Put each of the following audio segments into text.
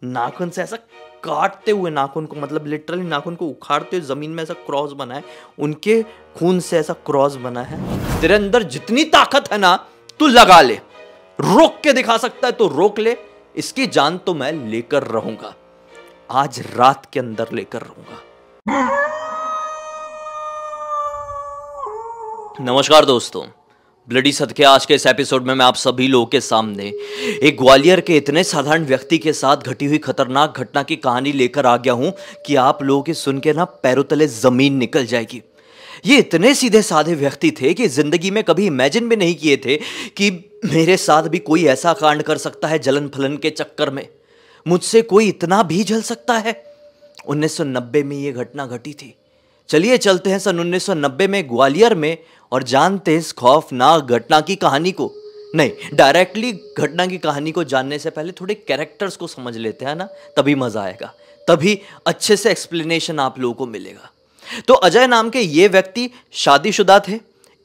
नाखून से ऐसा काटते हुए, नाखून को मतलब लिटरली नाखून को उखाड़ते हुए जमीन में ऐसा क्रॉस बना है, उनके खून से ऐसा क्रॉस बना है। तेरे अंदर जितनी ताकत है ना तू लगा ले, रोक के दिखा सकता है तो रोक ले, इसकी जान तो मैं लेकर रहूंगा, आज रात के अंदर लेकर रहूंगा। नमस्कार दोस्तों, ब्लडी सदके आज के इस एपिसोड में मैं आप सभी लोगों के सामने एक ग्वालियर के इतने साधारण व्यक्ति के साथ घटी हुई खतरनाक घटना की कहानी लेकर आ गया हूं कि आप लोगों के सुन के ना पैरों तले जमीन निकल जाएगी। ये इतने सीधे साधे व्यक्ति थे कि जिंदगी में कभी इमेजिन भी नहीं किए थे कि मेरे साथ भी कोई ऐसा कांड कर सकता है। जलन फलन के चक्कर में मुझसे कोई इतना भी जल सकता है। 1990 में ये घटना घटी थी। चलिए चलते हैं सन 1990 में ग्वालियर में और जानते हैं इस खौफनाक घटना की कहानी को। नहीं, डायरेक्टली घटना की कहानी को जानने से पहले थोड़े कैरेक्टर्स को समझ लेते हैं ना, तभी मजा आएगा, तभी अच्छे से एक्सप्लेनेशन आप लोगों को मिलेगा। तो अजय नाम के ये व्यक्ति शादीशुदा थे।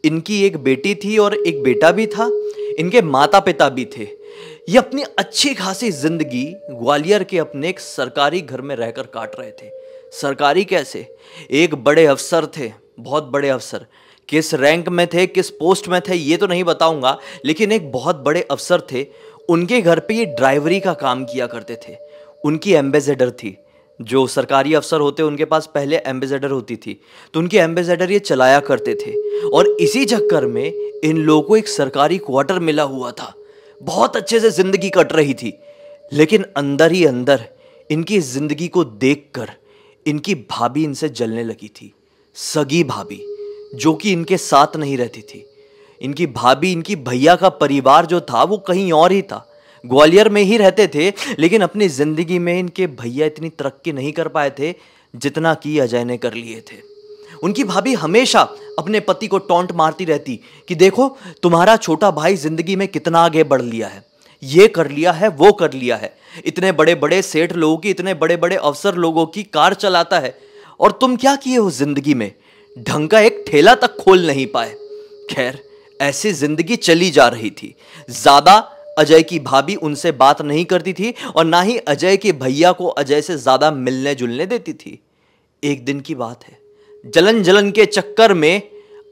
इनकी एक बेटी थी और एक बेटा भी था। इनके माता पिता भी थे। ये अपनी अच्छी खासी जिंदगी ग्वालियर के अपने एक सरकारी घर में रहकर काट रहे थे। सरकारी कैसे, एक बड़े अफसर थे, बहुत बड़े अफसर। किस रैंक में थे, किस पोस्ट में थे ये तो नहीं बताऊंगा, लेकिन एक बहुत बड़े अफसर थे। उनके घर पे ये ड्राइवरी का काम किया करते थे। उनकी एम्बेसडर थी। जो सरकारी अफसर होते उनके पास पहले एम्बेसडर होती थी, तो उनकी एम्बेसडर ये चलाया करते थे। और इसी चक्कर में इन लोगों को एक सरकारी क्वार्टर मिला हुआ था। बहुत अच्छे से जिंदगी कट रही थी, लेकिन अंदर ही अंदर इनकी जिंदगी को देखकर इनकी भाभी इनसे जलने लगी थी। सगी भाभी जो कि इनके साथ नहीं रहती थी। इनकी भाभी, इनकी भैया का परिवार जो था वो कहीं और ही था, ग्वालियर में ही रहते थे, लेकिन अपनी जिंदगी में इनके भैया इतनी तरक्की नहीं कर पाए थे जितना कि अजय ने कर लिए थे। उनकी भाभी हमेशा अपने पति को टॉन्ट मारती रहती कि देखो तुम्हारा छोटा भाई जिंदगी में कितना आगे बढ़ लिया है, ये कर लिया है, वो कर लिया है, इतने बड़े बड़े सेठ लोगों की, इतने बड़े बड़े अफसर लोगों की कार चलाता है, और तुम क्या किए हो जिंदगी में, ढंग का एक ठेला तक खोल नहीं पाए। खैर, ऐसी जिंदगी चली जा रही थी। ज्यादा अजय की भाभी उनसे बात नहीं करती थी और ना ही अजय के भैया को अजय से ज्यादा मिलने जुलने देती थी। एक दिन की बात है, जलन के चक्कर में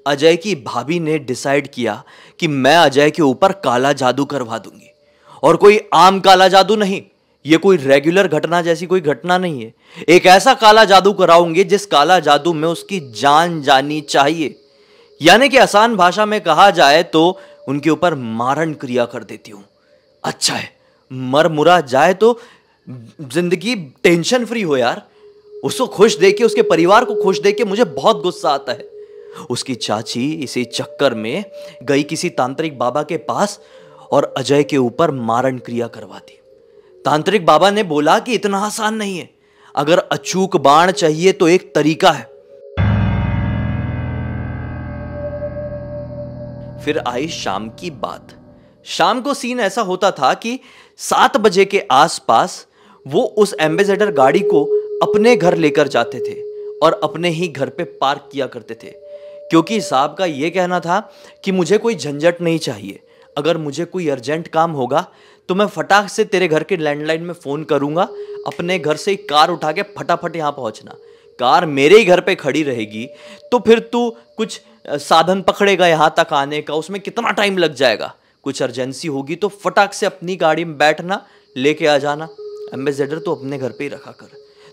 अजय की भाभी ने डिसाइड किया कि मैं अजय के ऊपर काला जादू करवा दूंगी। और कोई आम काला जादू नहीं, ये कोई रेगुलर घटना जैसी कोई घटना नहीं है। एक ऐसा काला जादू कराऊंगी जिस काला जादू में उसकी जान जानी चाहिए। यानी कि आसान भाषा में कहा जाए तो उनके ऊपर मारण क्रिया कर देती हूं। अच्छा है, मर मुरा जाए तो जिंदगी टेंशन फ्री हो यार। उसको खुश देख के, उसके परिवार को खुश देख के मुझे बहुत गुस्सा आता है। उसकी चाची इसी चक्कर में गई किसी तांत्रिक बाबा के पास और अजय के ऊपर मारण क्रिया करवा दी। तांत्रिक बाबा ने बोला कि इतना आसान नहीं है, अगर अचूक बाण चाहिए तो एक तरीका है। फिर आई शाम की बात। शाम को सीन ऐसा होता था कि 7 बजे के आसपास वो उस एम्बेसडर गाड़ी को अपने घर लेकर जाते थे और अपने ही घर पे पार्क किया करते थे, क्योंकि साहब का यह कहना था कि मुझे कोई झंझट नहीं चाहिए। अगर मुझे कोई अर्जेंट काम होगा तो मैं फटाक से तेरे घर के लैंडलाइन में फ़ोन करूंगा, अपने घर से एक कार उठा के फटाफट यहाँ पहुँचना। कार मेरे ही घर पे खड़ी रहेगी तो फिर तू कुछ साधन पकड़ेगा यहाँ तक आने का, उसमें कितना टाइम लग जाएगा। कुछ अर्जेंसी होगी तो फटाक से अपनी गाड़ी में बैठना, लेके आ जाना। एम्बेसडर तो अपने घर पे ही रखा कर।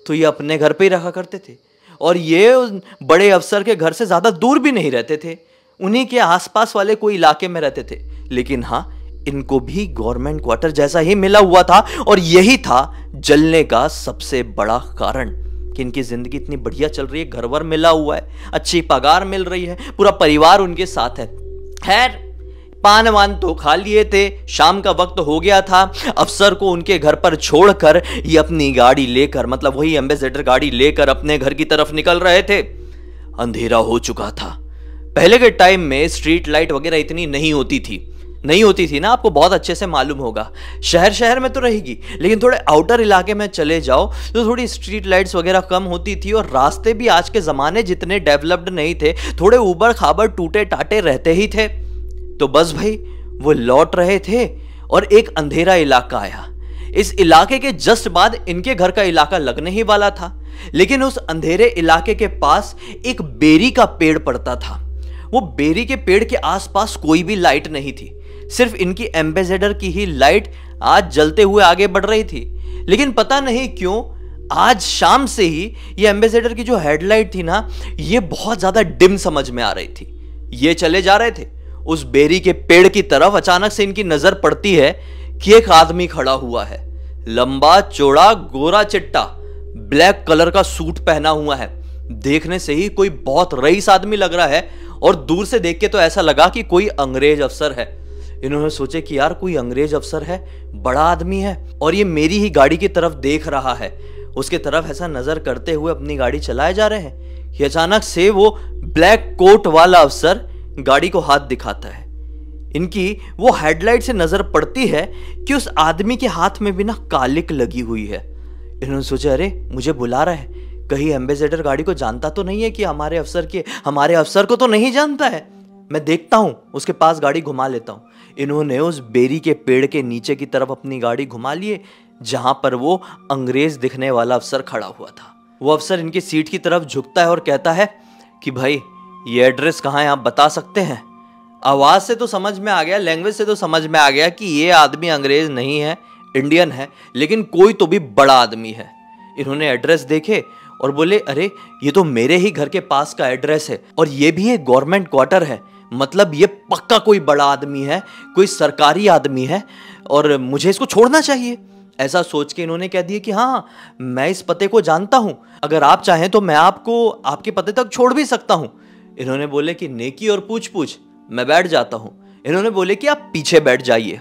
तो ये अपने घर पे ही रखा करते थे और ये बड़े अफसर के घर से ज़्यादा दूर भी नहीं रहते थे, उन्हीं के आसपास वाले कोई इलाके में रहते थे। लेकिन हाँ, इनको भी गवर्नमेंट क्वार्टर जैसा ही मिला हुआ था और यही था जलने का सबसे बड़ा कारण कि इनकी जिंदगी इतनी बढ़िया चल रही है, घर वर मिला हुआ है, अच्छी पगार मिल रही है, पूरा परिवार उनके साथ है। खैर, पान वान तो खा लिए थे, शाम का वक्त हो गया था। अफसर को उनके घर पर छोड़कर ये अपनी गाड़ी लेकर, मतलब वही एम्बेसडर गाड़ी लेकर अपने घर की तरफ निकल रहे थे। अंधेरा हो चुका था। पहले के टाइम में स्ट्रीट लाइट वगैरह इतनी नहीं होती थी ना, आपको बहुत अच्छे से मालूम होगा। शहर में तो रहेगी, लेकिन थोड़े आउटर इलाके में चले जाओ तो थोड़ी स्ट्रीट लाइट्स वगैरह कम होती थी और रास्ते भी आज के ज़माने जितने डेवलप्ड नहीं थे, थोड़े ऊबड़ खाबड़ टूटे टाटे रहते ही थे। तो बस भाई वो लौट रहे थे और एक अंधेरा इलाका आया। इस इलाके के जस्ट बाद इनके घर का इलाका लगने ही वाला था, लेकिन उस अंधेरे इलाके के पास एक बेरी का पेड़ पड़ता था। वो बेरी के पेड़ के आसपास कोई भी लाइट नहीं थी, सिर्फ इनकी एम्बेसडर की ही लाइट आज जलते हुए आगे बढ़ रही थी। लेकिन पता नहीं क्यों आज शाम से ही ये एम्बेसडर की जो हेडलाइट थी ना, ये बहुत ज्यादा डिम समझ में आ रही थी। ये चले जा रहे थे उस बेरी के पेड़ की तरफ, अचानक से इनकी नजर पड़ती है कि एक आदमी खड़ा हुआ है, लंबा चौड़ा गोरा चिट्टा, ब्लैक कलर का सूट पहना हुआ है। देखने से ही कोई बहुत रईस आदमी लग रहा है और दूर से देख के तो ऐसा लगा कि कोई अंग्रेज अफसर है। इन्होंने सोचे कि यार कोई अंग्रेज अफसर है, बड़ा आदमी है और ये मेरी ही गाड़ी की तरफ देख रहा है। उसके तरफ ऐसा नजर करते हुए अपनी गाड़ी चलाए जा रहे हैं कि अचानक से वो ब्लैक कोट वाला अफसर गाड़ी को हाथ दिखाता है। इनकी वो हेडलाइट से नजर पड़ती है कि उस आदमी के हाथ में भी ना कालिक लगी हुई है। इन्होंने सोचा अरे मुझे बुला रहा है, कहीं एम्बेसडर गाड़ी को जानता तो नहीं है कि हमारे अफसर को तो नहीं जानता है। मैं देखता हूं, उसके पास गाड़ी घुमा लेता हूं। इन्होंने उस बेरी के पेड़ के नीचे की तरफ अपनी गाड़ी घुमा लिए, जहां पर वो अंग्रेज दिखने वाला अफसर खड़ा हुआ था। वो अफसर इनकी सीट की तरफ झुकता है और कहता है कि भाई ये एड्रेस कहाँ है, आप बता सकते हैं? आवाज से तो समझ में आ गया, लैंग्वेज से तो समझ में आ गया कि ये आदमी अंग्रेज नहीं है, इंडियन है, लेकिन कोई तो भी बड़ा आदमी है। इन्होंने एड्रेस देखे और बोले अरे ये तो मेरे ही घर के पास का एड्रेस है और ये भी एक गवर्नमेंट क्वार्टर है, मतलब ये पक्का कोई बड़ा आदमी है, कोई सरकारी आदमी है और मुझे इसको छोड़ना चाहिए। ऐसा सोच के इन्होंने कह दिया कि हाँ मैं इस पते को जानता हूं, अगर आप चाहें तो मैं आपको आपके पते तक छोड़ भी सकता हूं। इन्होंने बोले कि नेकी और पूछ पूछ, मैं बैठ जाता हूं। इन्होंने बोले कि आप पीछे बैठ जाइए।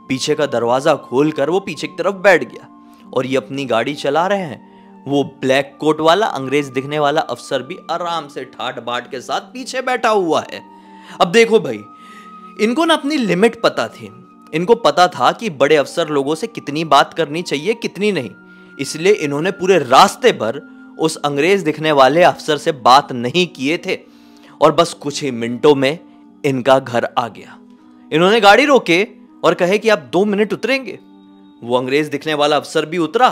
पीछे का दरवाजा खोलकर वो पीछे की तरफ बैठ गया और ये अपनी गाड़ी चला रहे हैं। वो ब्लैक कोट वाला अंग्रेज दिखने वाला अफसर भी आराम से ठाट बाट के साथ पीछे बैठा हुआ है। अब देखो भाई, इनको ना अपनी लिमिट पता थी। इनको पता था कि बड़े अफसर लोगों से कितनी बात करनी चाहिए कितनी नहीं, इसलिए इन्होंने पूरे रास्ते भर उस अंग्रेज दिखने वाले अफसर से बात नहीं किए थे और बस कुछ ही मिनटों में इनका घर आ गया। इन्होंने गाड़ी रोके और कहे कि आप 2 मिनट उतरेंगे। वो अंग्रेज दिखने वाला अफसर भी उतरा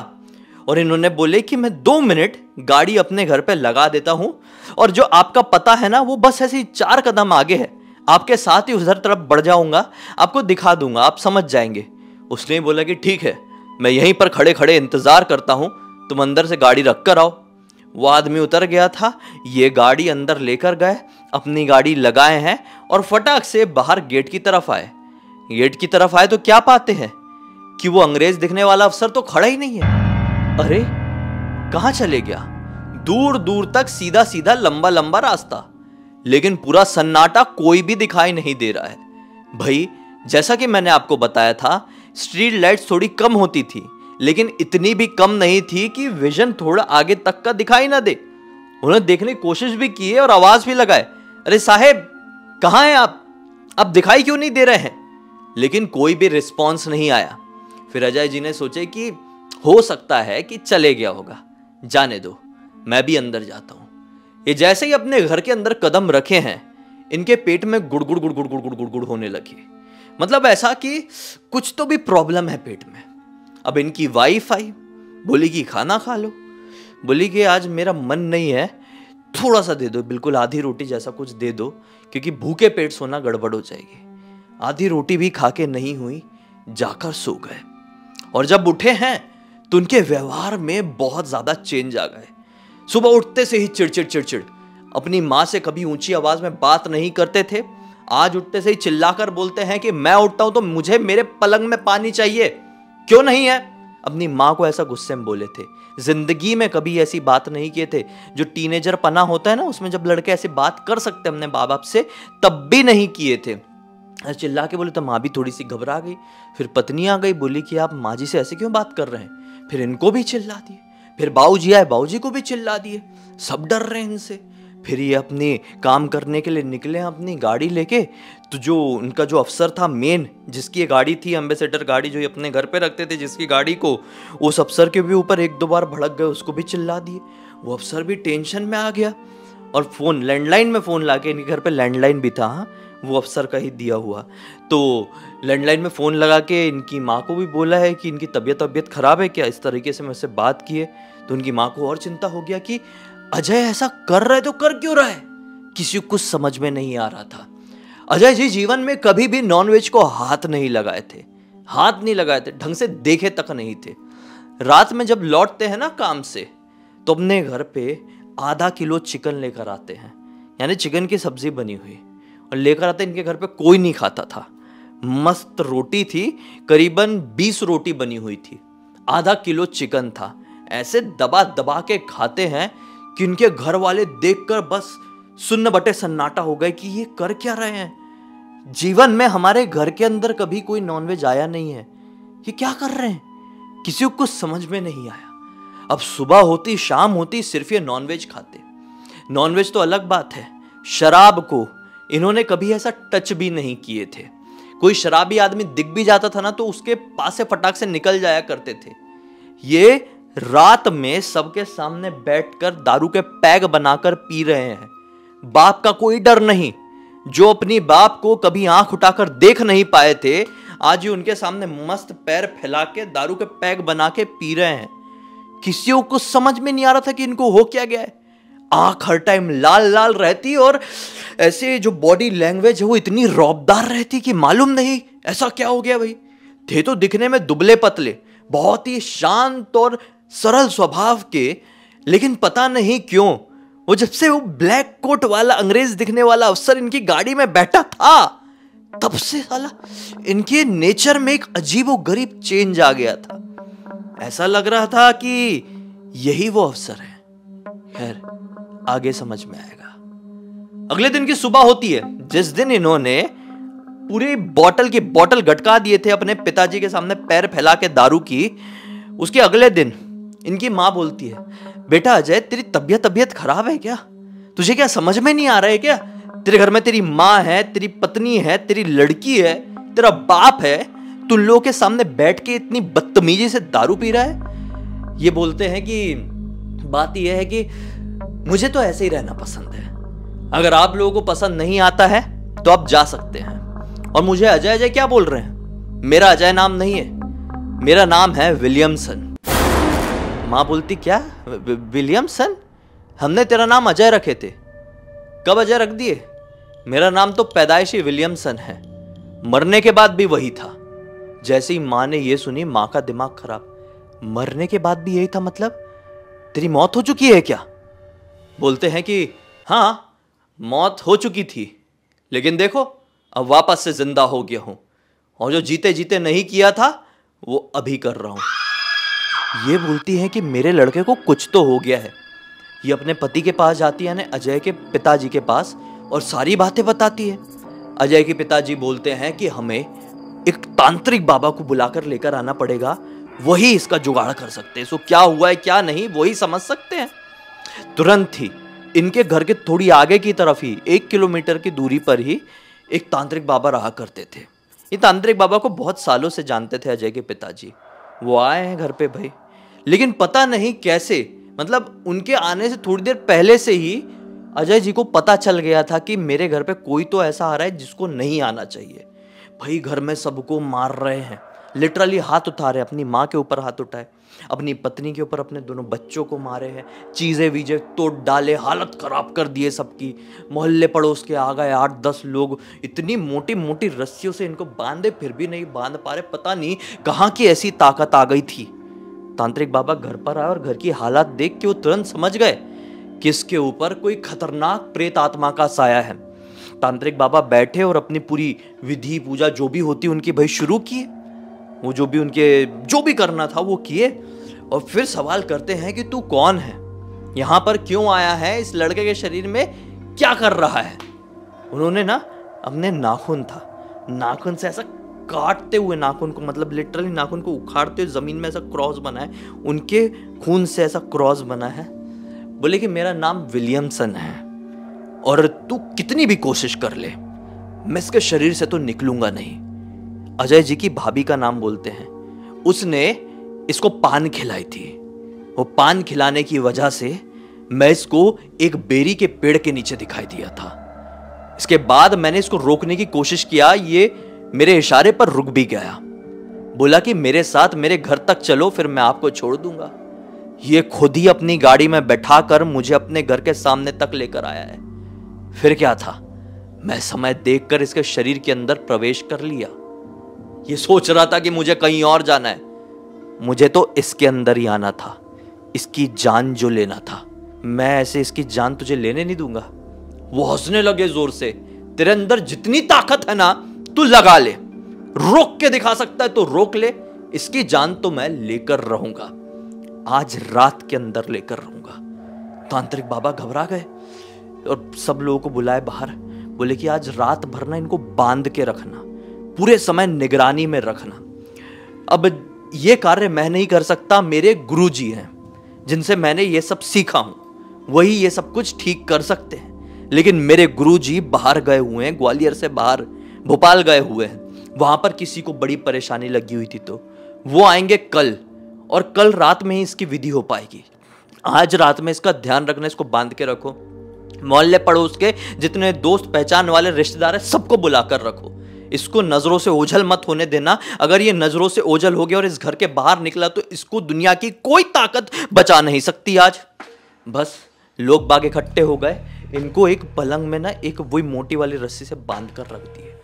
और इन्होंने बोले कि मैं 2 मिनट गाड़ी अपने घर पे लगा देता हूं और जो आपका पता है ना वो बस ऐसे 4 कदम आगे है, आपके साथ ही उधर तरफ बढ़ जाऊंगा, आपको दिखा दूंगा, आप समझ जाएंगे। उसने बोला कि ठीक है, मैं यहीं पर खड़े खड़े इंतजार करता हूं, तुम अंदर से गाड़ी रख कर आओ। वो आदमी उतर गया था, ये गाड़ी अंदर लेकर गए, अपनी गाड़ी लगाए हैं और फटाक से बाहर गेट की तरफ आए। गेट की तरफ आए तो क्या पाते हैं कि वो अंग्रेज दिखने वाला अफसर तो खड़ा ही नहीं है। अरे कहां चले गया? दूर दूर तक सीधा सीधा लंबा लंबा रास्ता, लेकिन पूरा सन्नाटा, कोई भी दिखाई नहीं दे रहा है। भाई जैसा कि मैंने आपको बताया था, स्ट्रीट लाइट्स थोड़ी कम होती थी, लेकिन इतनी भी कम नहीं थी कि विजन थोड़ा आगे तक का दिखाई ना दे। उन्होंने देखने की कोशिश भी की है और आवाज भी लगाए, अरे साहेब कहां हैं आप दिखाई क्यों नहीं दे रहे हैं? लेकिन कोई भी रिस्पॉन्स नहीं आया। फिर अजय जी ने सोचे कि हो सकता है कि चले गया होगा, जाने दो, मैं भी अंदर जाता हूं। ये जैसे ही अपने घर के अंदर कदम रखे हैं, इनके पेट में गुड़गुड़ गुड़गुड़ गुड़गुड़ गुड़गुड़ होने लगी। मतलब ऐसा कि कुछ तो भी प्रॉब्लम है पेट में। अब इनकी वाइफ आई, बोली कि खाना खा लो। बोली कि आज मेरा मन नहीं है, थोड़ा सा दे दो, बिल्कुल आधी रोटी जैसा कुछ दे दो, क्योंकि भूखे पेट सोना गड़बड़ हो जाएगी। आधी रोटी भी खा के नहीं हुई, जाकर सो गए। और जब उठे हैं तो उनके व्यवहार में बहुत ज्यादा चेंज आ गए। सुबह उठते से ही चिड़चिड़ चिड़चिड़, अपनी माँ से कभी ऊंची आवाज में बात नहीं करते थे, आज उठते से ही चिल्लाकर बोलते हैं कि मैं उठता हूं तो मुझे मेरे पलंग में पानी चाहिए, क्यों नहीं है? अपनी माँ को ऐसा गुस्से में बोले थे। जिंदगी में कभी ऐसी बात नहीं किए थे। जो टीनेजर पना होता है ना, उसमें जब लड़के ऐसी बात कर सकते हैं अपने माँ बाप से, तब भी नहीं किए थे। चिल्ला के बोले तो माँ भी थोड़ी सी घबरा गई। फिर पत्नी आ गई, बोली कि आप माँ जी से ऐसे क्यों बात कर रहे हैं? फिर इनको भी चिल्ला दिए। फिर बाऊजी आए, बाऊजी को भी चिल्ला दिए। सब डर रहे हैं इनसे। फिर ये अपने काम करने के लिए निकले अपनी गाड़ी लेके। तो जो उनका जो अफसर था मेन, जिसकी ये गाड़ी थी, एम्बेसडर गाड़ी जो ये अपने घर पे रखते थे, जिसकी गाड़ी को, उस अफसर के भी ऊपर 1-2 बार भड़क गए, उसको भी चिल्ला दिए। वो अफसर भी टेंशन में आ गया और फोन, लैंडलाइन में फोन लाके, इनके घर पे लैंडलाइन भी था, वो अफसर का ही दिया हुआ। तो लैंडलाइन में फ़ोन लगा के इनकी माँ को भी बोला है कि इनकी तबीयत ख़राब है क्या, इस तरीके से मुझसे बात की है। तो उनकी माँ को और चिंता हो गया कि अजय ऐसा कर रहा है तो कर क्यों रहा है। किसी को कुछ समझ में नहीं आ रहा था। अजय जी जीवन में कभी भी नॉनवेज को हाथ नहीं लगाए थे, ढंग से देखे तक नहीं थे। रात में जब लौटते हैं ना काम से, तो अपने घर पे आधा किलो चिकन लेकर आते हैं, यानी चिकन की सब्जी बनी हुई, और लेकर आते। इनके घर पे कोई नहीं खाता था। मस्त रोटी थी, करीबन 20 रोटी बनी हुई थी, आधा किलो चिकन था। ऐसे दबा दबा के खाते हैं कि इनके घर वाले देखकर बस सुन्न बटे सन्नाटा हो गए कि ये कर क्या रहे हैं। जीवन में हमारे घर के अंदर कभी कोई नॉनवेज आया नहीं है, ये क्या कर रहे हैं, किसी को कुछ समझ में नहीं आया। अब सुबह होती शाम होती सिर्फ ये नॉनवेज खाते। नॉनवेज तो अलग बात है, शराब को इन्होंने कभी ऐसा टच भी नहीं किए थे। कोई शराबी आदमी दिख भी जाता था ना, तो उसके पास से फटाक से निकल जाया करते थे। ये रात में सबके सामने बैठकर दारू के पैग बनाकर पी रहे हैं। बाप का कोई डर नहीं। जो अपनी बाप को कभी आंख उठाकर देख नहीं पाए थे, आज ये उनके सामने मस्त पैर फैला के दारू के पैग बना के पी रहे हैं। किसी को कुछ समझ में नहीं आ रहा था कि इनको हो क्या गया है। आंख हर टाइम लाल लाल रहती और ऐसे जो बॉडी लैंग्वेज है वो इतनी रौबदार रहती कि मालूम नहीं ऐसा क्या हो गया भाई। थे तो दिखने में दुबले पतले, बहुत ही शांत और सरल स्वभाव के, लेकिन पता नहीं क्यों वो जब से वो ब्लैक कोट वाला अंग्रेज दिखने वाला अफसर इनकी गाड़ी में बैठा था, तब से साला इनके नेचर में एक अजीबो गरीब चेंज आ गया था। ऐसा लग रहा था कि यही वो अफसर है। खैर आगे समझ में आएगा। अगले दिन की सुबह होती है, जिस दिन इन्होंने पूरी बोतल की बोतल गटका दिए थे अपने पिताजी के सामने पैर फैला के दारू की। उसके अगले दिन इनकी माँ बोलती है, बेटा अजय तेरी तबीयत खराब है क्या, तुझे क्या समझ में नहीं आ रहा है क्या, तेरे घर में तेरी माँ है, तेरी पत्नी है, तेरी लड़की है, तेरा बाप है, तू लोगों के सामने बैठ के इतनी बदतमीजी से दारू पी रहा है। ये बोलते हैं कि बात यह है कि मुझे तो ऐसे ही रहना पसंद है, अगर आप लोगों को पसंद नहीं आता है तो आप जा सकते हैं। और मुझे अजय अजय क्या बोल रहे हैं, मेरा अजय नाम नहीं है, मेरा नाम है विलियमसन। माँ बोलती क्या विलियमसन, हमने तेरा नाम अजय रखे थे, कब अजय रख दिए, मेरा नाम तो पैदाइशी विलियमसन है, मरने के बाद भी वही था। जैसे ही माँ ने यह सुनी माँ का दिमाग खराब, मरने के बाद भी यही था मतलब तेरी मौत हो चुकी है क्या। बोलते हैं कि हाँ मौत हो चुकी थी, लेकिन देखो अब वापस से जिंदा हो गया हूं, और जो जीते जीते नहीं किया था वो अभी कर रहा हूं। ये बोलती है कि मेरे लड़के को कुछ तो हो गया है। ये अपने पति के पास जाती है, यानी अजय के पिताजी के पास, और सारी बातें बताती है। अजय के पिताजी बोलते हैं कि हमें एक तांत्रिक बाबा को बुलाकर लेकर आना पड़ेगा, वही इसका जुगाड़ कर सकते हैं। सो क्या हुआ है क्या नहीं वही समझ सकते हैं। तुरंत ही इनके घर के थोड़ी आगे की तरफ ही 1 किलोमीटर की दूरी पर ही एक तांत्रिक बाबा रहा करते थे। ये तांत्रिक बाबा को बहुत सालों से जानते थे अजय के पिताजी। वो आए हैं घर पे भाई, लेकिन पता नहीं कैसे, मतलब उनके आने से थोड़ी देर पहले से ही अजय जी को पता चल गया था कि मेरे घर पे कोई तो ऐसा आ रहा है जिसको नहीं आना चाहिए। भाई घर में सबको मार रहे हैं, लिटरली हाथ उठा रहे, अपनी माँ के ऊपर हाथ उठाए, अपनी पत्नी के ऊपर, अपने दोनों बच्चों को मारे हैं, चीज़ें वीजें तोड़ डाले, हालत खराब कर दिए सबकी। मोहल्ले पड़ोस के आ गए 8-10 लोग, इतनी मोटी मोटी रस्सियों से इनको बांधे, फिर भी नहीं बांध पा रहे। पता नहीं कहाँ की ऐसी ताकत आ गई थी। तांत्रिक बाबा घर पर आए और घर की हालात देख के वो तुरंत समझ गए कि इसके ऊपर कोई खतरनाक प्रेत आत्मा का साया है। तांत्रिक बाबा बैठे और अपनी पूरी विधि पूजा जो भी होती उनकी भाई शुरू किए। वो जो भी करना था वो किए, और फिर सवाल करते हैं कि तू कौन है, यहाँ पर क्यों आया है, इस लड़के के शरीर में क्या कर रहा है। उन्होंने ना अपने नाखून से ऐसा काटते हुए, नाखून को मतलब लिटरली नाखून को उखाड़ते हुए जमीन में ऐसा क्रॉस बना है, उनके खून से ऐसा क्रॉस बना है। बोले कि मेरा नाम विलियमसन है, और तू कितनी भी कोशिश कर ले मैं इसके शरीर से तो निकलूंगा नहीं। अजय जी की भाभी का नाम बोलते हैं, उसने इसको पान खिलाई थी। वो पान खिलाने की वजह से मैं इसको एक बेरी के पेड़ के नीचे दिखाई दिया था। इसके बाद मैंने इसको रोकने की कोशिश किया, ये मेरे इशारे पर रुक भी गया। बोला कि मेरे साथ मेरे घर तक चलो, फिर मैं आपको छोड़ दूंगा। ये खुद ही अपनी गाड़ी में बैठाकर मुझे अपने घर के सामने तक लेकर आया है। फिर क्या था, मैं समय देखकर इसके शरीर के अंदर प्रवेश कर लिया। ये सोच रहा था कि मुझे कहीं और जाना है, मुझे तो इसके अंदर ही आना था, इसकी जान जो लेना था। मैं ऐसे इसकी जान तुझे लेने नहीं दूंगा। वो हंसने लगे जोर से, तेरे अंदर जितनी ताकत है ना तू लगा ले, रोक के दिखा सकता है तो रोक ले, इसकी जान तो मैं लेकर रहूंगा, आज रात के अंदर लेकर रहूंगा। तांत्रिक बाबा घबरा गए और सब लोगों को बुलाए बाहर। बोले कि आज रात भर ना इनको बांध के रखना, पूरे समय निगरानी में रखना। अब ये कार्य मैं नहीं कर सकता, मेरे गुरुजी हैं जिनसे मैंने ये सब सीखा हूं, वही ये सब कुछ ठीक कर सकते हैं। लेकिन मेरे गुरुजी बाहर गए हुए हैं, ग्वालियर से बाहर भोपाल गए हुए हैं, वहां पर किसी को बड़ी परेशानी लगी हुई थी, तो वो आएंगे कल, और कल रात में ही इसकी विधि हो पाएगी। आज रात में इसका ध्यान रखना, इसको बांध के रखो। मोहल्ले पड़ोस के जितने दोस्त पहचान वाले रिश्तेदार हैं सबको बुलाकर रखो। इसको नजरों से ओझल मत होने देना। अगर ये नजरों से ओझल हो गया और इस घर के बाहर निकला तो इसको दुनिया की कोई ताकत बचा नहीं सकती। आज बस लोग बाग इकट्ठे हो गए, इनको एक पलंग में ना एक वही मोटी वाली रस्सी से बांध कर रख दिए।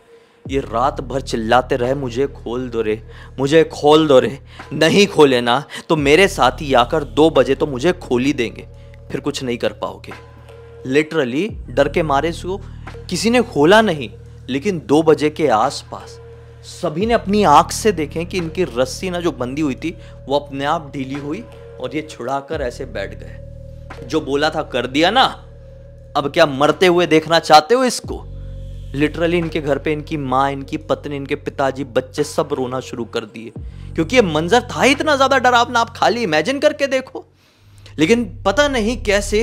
ये रात भर चिल्लाते रहे, मुझे खोल दो रे, मुझे खोल दो रे। नहीं खोले ना तो मेरे साथी आकर 2 बजे तो मुझे खोल ही देंगे, फिर कुछ नहीं कर पाओगे। लिटरली डर के मारे इसको किसी ने खोला नहीं, लेकिन 2 बजे के आसपास सभी ने अपनी आंख से देखें कि इनकी रस्सी ना जो बंधी हुई थी वो अपने आप ढीली हुई और ये छुड़ाकर ऐसे बैठ गए। जो बोला था कर दिया ना, अब क्या मरते हुए देखना चाहते हो इसको? लिटरली इनके घर पे इनकी माँ, इनकी पत्नी, इनके पिताजी, बच्चे सब रोना शुरू कर दिए, क्योंकि ये मंजर था इतना ज्यादा डरावना, आप खाली इमेजिन करके देखो। लेकिन पता नहीं कैसे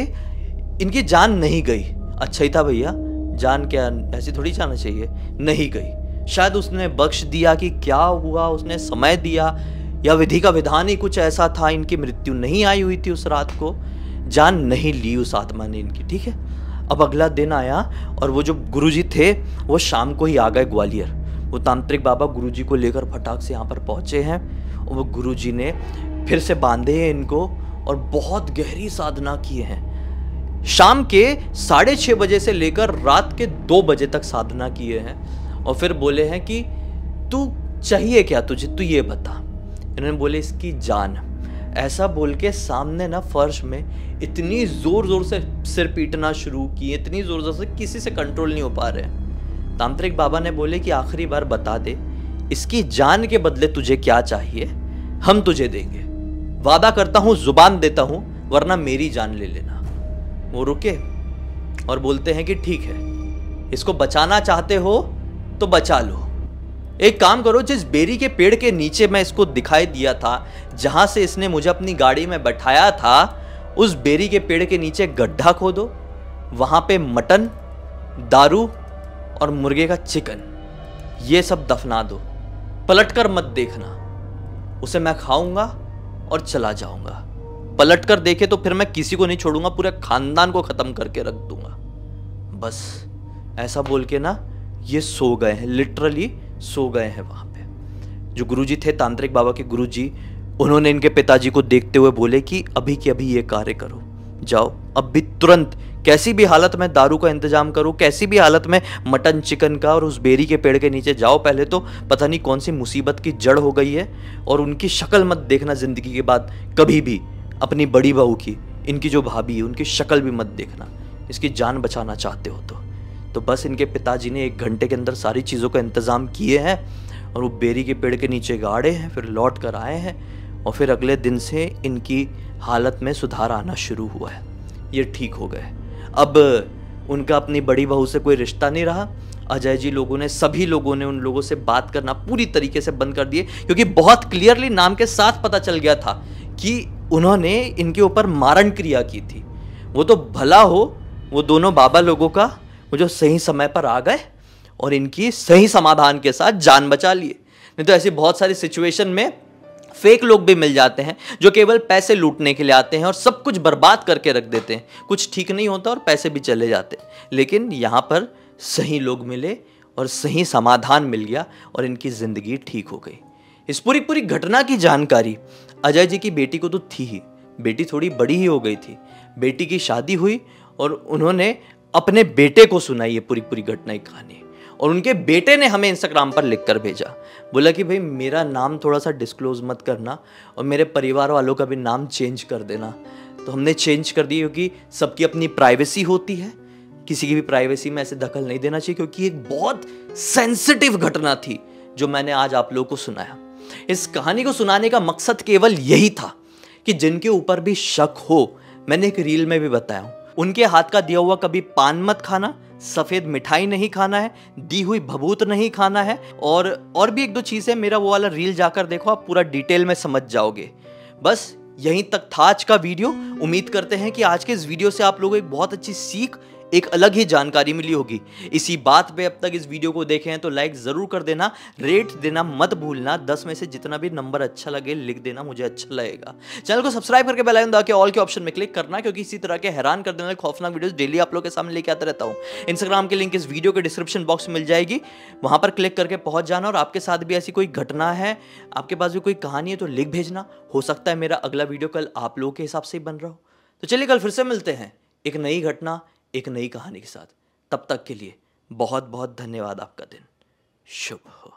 इनकी जान नहीं गई। अच्छा ही था भैया, जान क्या ऐसी थोड़ी जाना चाहिए, नहीं गई। शायद उसने बख्श दिया कि क्या हुआ, उसने समय दिया, या विधि का विधान ही कुछ ऐसा था, इनकी मृत्यु नहीं आई हुई थी उस रात को, जान नहीं ली उस आत्मा ने इनकी। ठीक है, अब अगला दिन आया और वो जो गुरुजी थे वो शाम को ही आ गए ग्वालियर। वो तांत्रिक बाबा गुरुजी को लेकर फटाक से यहाँ पर पहुंचे हैं और वो गुरुजी ने फिर से बांधे हैं इनको और बहुत गहरी साधना किए हैं। शाम के 6:30 बजे से लेकर रात के 2 बजे तक साधना किए हैं और फिर बोले हैं कि तू चाहिए क्या तुझे, तू ये बता। इन्होंने बोले इसकी जान। ऐसा बोल के सामने ना फर्श में इतनी जोर जोर से सिर पीटना शुरू की, इतनी जोर जोर से किसी से कंट्रोल नहीं हो पा रहे। तांत्रिक बाबा ने बोले कि आखिरी बार बता दे, इसकी जान के बदले तुझे क्या चाहिए, हम तुझे देंगे। वादा करता हूं, जुबान देता हूं, वरना मेरी जान ले लेना। वो रुके और बोलते हैं कि ठीक है, इसको बचाना चाहते हो तो बचा लो। एक काम करो, जिस बेरी के पेड़ के नीचे मैं इसको दिखाई दिया था, जहां से इसने मुझे अपनी गाड़ी में बैठाया था, उस बेरी के पेड़ के नीचे गड्ढा खोदो, वहां पे मटन, दारू और मुर्गे का चिकन ये सब दफना दो। पलटकर मत देखना, उसे मैं खाऊंगा और चला जाऊंगा। पलटकर देखे तो फिर मैं किसी को नहीं छोड़ूंगा, पूरे खानदान को खत्म करके रख दूंगा। बस ऐसा बोल के ना ये सो गए हैं, लिटरली सो गए हैं वहां पे। जो गुरुजी थे, तांत्रिक बाबा के गुरुजी, उन्होंने इनके पिताजी को देखते हुए बोले कि अभी के अभी ये कार्य करो, जाओ अब भी तुरंत, कैसी भी हालत में दारू का इंतजाम करो, कैसी भी हालत में मटन चिकन का, और उस बेरी के पेड़ के नीचे जाओ। पहले तो पता नहीं कौन सी मुसीबत की जड़ हो गई है, और उनकी शक्ल मत देखना जिंदगी के बाद कभी भी, अपनी बड़ी बहू की, इनकी जो भाभी है उनकी शक्ल भी मत देखना, इसकी जान बचाना चाहते हो तो बस इनके पिताजी ने 1 घंटे के अंदर सारी चीज़ों का इंतज़ाम किए हैं और वो बेरी के पेड़ के नीचे गाड़े हैं, फिर लौट कर आए हैं और फिर अगले दिन से इनकी हालत में सुधार आना शुरू हुआ है, ये ठीक हो गए। अब उनका अपनी बड़ी बहू से कोई रिश्ता नहीं रहा। अजय जी लोगों ने, सभी लोगों ने उन लोगों से बात करना पूरी तरीके से बंद कर दिए, क्योंकि बहुत क्लियरली नाम के साथ पता चल गया था कि उन्होंने इनके ऊपर मारण क्रिया की थी। वो तो भला हो वो दोनों बाबा लोगों का, वो जो सही समय पर आ गए और इनकी सही समाधान के साथ जान बचा लिए। नहीं तो ऐसी बहुत सारी सिचुएशन में फेक लोग भी मिल जाते हैं जो केवल पैसे लूटने के लिए आते हैं और सब कुछ बर्बाद करके रख देते हैं। कुछ ठीक नहीं होता और पैसे भी चले जाते हैं। लेकिन यहाँ पर सही लोग मिले और सही समाधान मिल गया और इनकी ज़िंदगी ठीक हो गई। इस पूरी घटना की जानकारी अजय जी की बेटी को तो थी ही, बेटी थोड़ी बड़ी ही हो गई थी, बेटी की शादी हुई और उन्होंने अपने बेटे को सुनाई ये पूरी घटना की कहानी और उनके बेटे ने हमें इंस्टाग्राम पर लिख कर भेजा, बोला कि भाई मेरा नाम थोड़ा सा डिस्क्लोज मत करना और मेरे परिवार वालों का भी नाम चेंज कर देना। तो हमने चेंज कर दी क्योंकि सबकी अपनी प्राइवेसी होती है, किसी की भी प्राइवेसी में ऐसे दखल नहीं देना चाहिए, क्योंकि एक बहुत सेंसिटिव घटना थी जो मैंने आज आप लोगों को सुनाया। इस कहानी को सुनाने का मकसद केवल यही था कि जिनके ऊपर भी शक हो, मैंने एक रील में भी बताया, उनके हाथ का दिया हुआ कभी पान मत खाना, सफेद मिठाई नहीं खाना है, दी हुई भभूत नहीं खाना है और भी एक दो चीजें, मेरा वो वाला रील जाकर देखो, आप पूरा डिटेल में समझ जाओगे। बस यहीं तक था आज का वीडियो। उम्मीद करते हैं कि आज के इस वीडियो से आप लोगों को एक बहुत अच्छी सीख, एक अलग ही जानकारी मिली होगी। इसी बात पे अब तक इस वीडियो को देखे हैं तो लाइक जरूर कर देना, रेट देना मत भूलना, 10 में से जितना भी नंबर अच्छा लगे लिख देना, मुझे अच्छा लगेगा। चैनल को सब्सक्राइब करके बेल आइकन दबा के ऑल के ऑप्शन में क्लिक करना, क्योंकि इसी तरह के हैरान कर देने वाले खौफनाक वीडियोस डेली आप लोग के सामने लेके आता रहता हूँ। इंस्टाग्राम की लिंक इस वीडियो के डिस्क्रिप्शन बॉक्स में मिल जाएगी, वहां पर क्लिक करके पहुंच जाना। और आपके साथ भी ऐसी कोई घटना है, आपके पास भी कोई कहानी है तो लिख भेजना, हो सकता है मेरा अगला वीडियो कल आप लोगों के हिसाब से ही बन रहा हो। तो चलिए कल फिर से मिलते हैं एक नई घटना, एक नई कहानी के साथ। तब तक के लिए बहुत बहुत धन्यवाद। आपका दिन शुभ हो।